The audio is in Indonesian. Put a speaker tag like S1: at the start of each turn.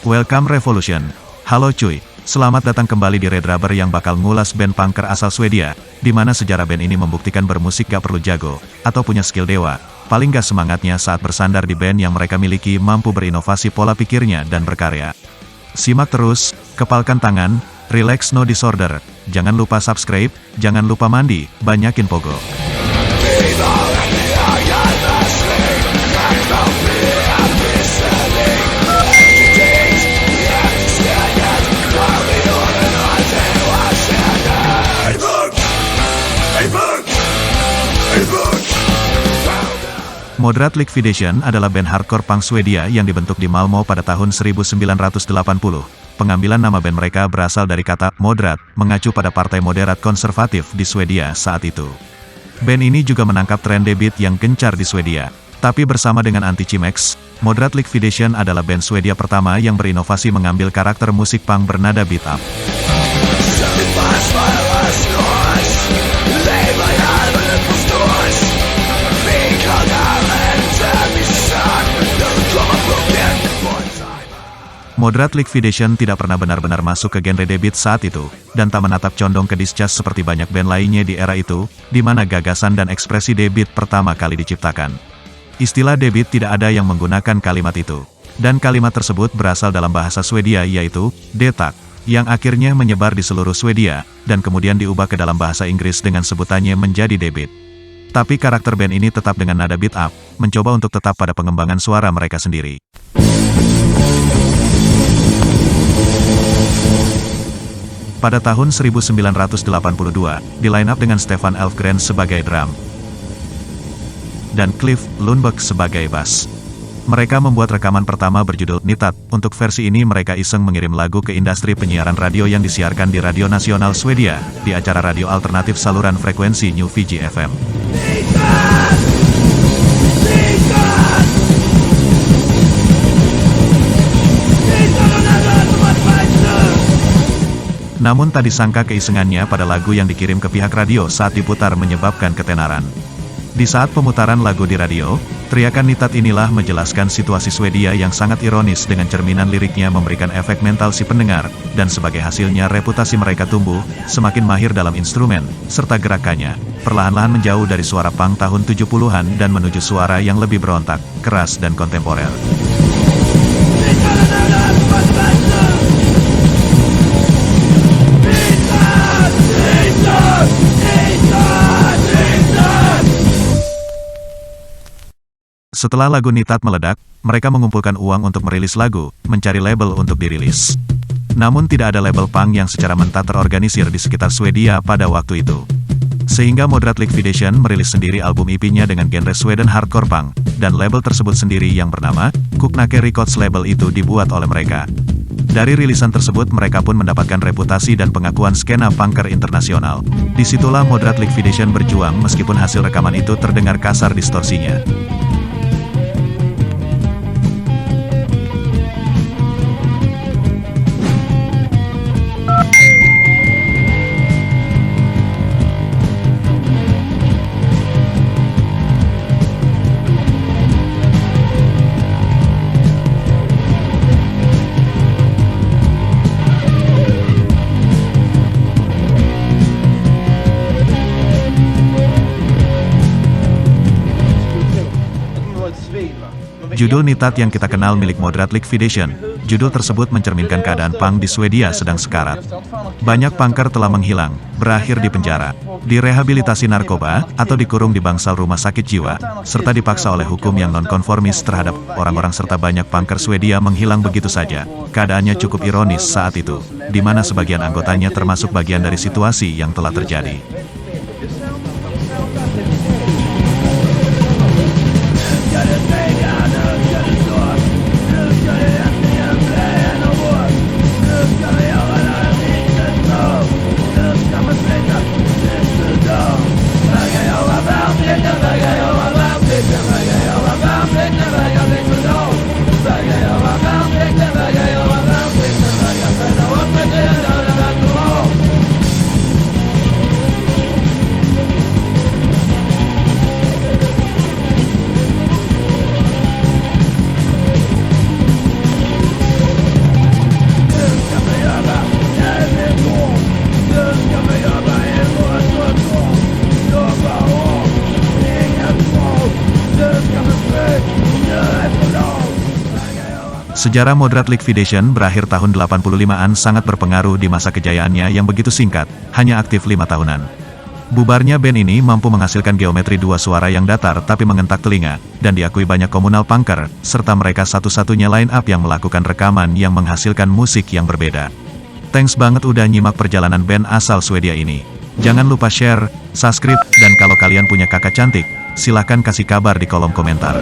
S1: Welcome Revolution. Halo cuy, selamat datang kembali di Red Rubber yang bakal ngulas band punker asal Swedia, di mana sejarah band ini membuktikan bermusik gak perlu jago, atau punya skill dewa. Paling gak semangatnya saat bersandar di band yang mereka miliki mampu berinovasi pola pikirnya dan berkarya. Simak terus, kepalkan tangan, relax no disorder, jangan lupa subscribe, jangan lupa mandi, banyakin pogo. Moderat Likvidation adalah band hardcore punk Swedia yang dibentuk di Malmö pada tahun 1980. Pengambilan nama band mereka berasal dari kata moderat, mengacu pada partai moderat konservatif di Swedia saat itu. Band ini juga menangkap tren debut yang gencar di Swedia. Tapi bersama dengan Anti-Chimex, Moderat Likvidation adalah band Swedia pertama yang berinovasi mengambil karakter musik punk bernada beat up. Moderat Likvidation tidak pernah benar-benar masuk ke genre debut saat itu, dan tak menatap condong ke discharge seperti banyak band lainnya di era itu, di mana gagasan dan ekspresi debut pertama kali diciptakan. Istilah debut tidak ada yang menggunakan kalimat itu, dan kalimat tersebut berasal dalam bahasa Swedia yaitu detak, yang akhirnya menyebar di seluruh Swedia, dan kemudian diubah ke dalam bahasa Inggris dengan sebutannya menjadi debut. Tapi karakter band ini tetap dengan nada beat up, mencoba untuk tetap pada pengembangan suara mereka sendiri. Pada tahun 1982, di line up dengan Stefan Elfgren sebagai drum, dan Cliff Lundberg sebagai bass. Mereka membuat rekaman pertama berjudul Nitat. Untuk versi ini mereka iseng mengirim lagu ke industri penyiaran radio yang disiarkan di Radio Nasional Swedia, di acara radio alternatif saluran frekuensi New Fiji FM. Namun tak disangka keisengannya pada lagu yang dikirim ke pihak radio saat diputar menyebabkan ketenaran. Di saat pemutaran lagu di radio, teriakan Nitat inilah menjelaskan situasi Swedia yang sangat ironis dengan cerminan liriknya memberikan efek mental si pendengar, dan sebagai hasilnya reputasi mereka tumbuh, semakin mahir dalam instrumen, serta gerakannya, perlahan-lahan menjauh dari suara punk tahun 70-an dan menuju suara yang lebih berontak, keras dan kontemporer. Setelah lagu Nitat meledak, mereka mengumpulkan uang untuk merilis lagu, mencari label untuk dirilis. Namun tidak ada label punk yang secara mentah terorganisir di sekitar Swedia pada waktu itu. Sehingga Moderat Likvidation merilis sendiri album EP-nya dengan genre Sweden hardcore punk, dan label tersebut sendiri yang bernama Kuknake Records. Label itu dibuat oleh mereka. Dari rilisan tersebut mereka pun mendapatkan reputasi dan pengakuan skena punker internasional. Disitulah Moderat Likvidation berjuang meskipun hasil rekaman itu terdengar kasar distorsinya. Judul Nitat yang kita kenal milik Moderat Likvidation, judul tersebut mencerminkan keadaan punk di Swedia sedang sekarat. Banyak punker telah menghilang, berakhir di penjara, direhabilitasi narkoba, atau dikurung di bangsal rumah sakit jiwa, serta dipaksa oleh hukum yang non-konformis terhadap orang-orang serta banyak punker Swedia menghilang begitu saja. Keadaannya cukup ironis saat itu, di mana sebagian anggotanya termasuk bagian dari situasi yang telah terjadi. Sejarah moderat liquidation berakhir tahun 85-an sangat berpengaruh di masa kejayaannya yang begitu singkat, hanya aktif 5 tahunan. Bubarnya band ini mampu menghasilkan geometri dua suara yang datar tapi mengentak telinga, dan diakui banyak komunal punker, serta mereka satu-satunya line up yang melakukan rekaman yang menghasilkan musik yang berbeda. Thanks banget udah nyimak perjalanan band asal Swedia ini. Jangan lupa share, subscribe, dan kalau kalian punya kakak cantik, silahkan kasih kabar di kolom komentar.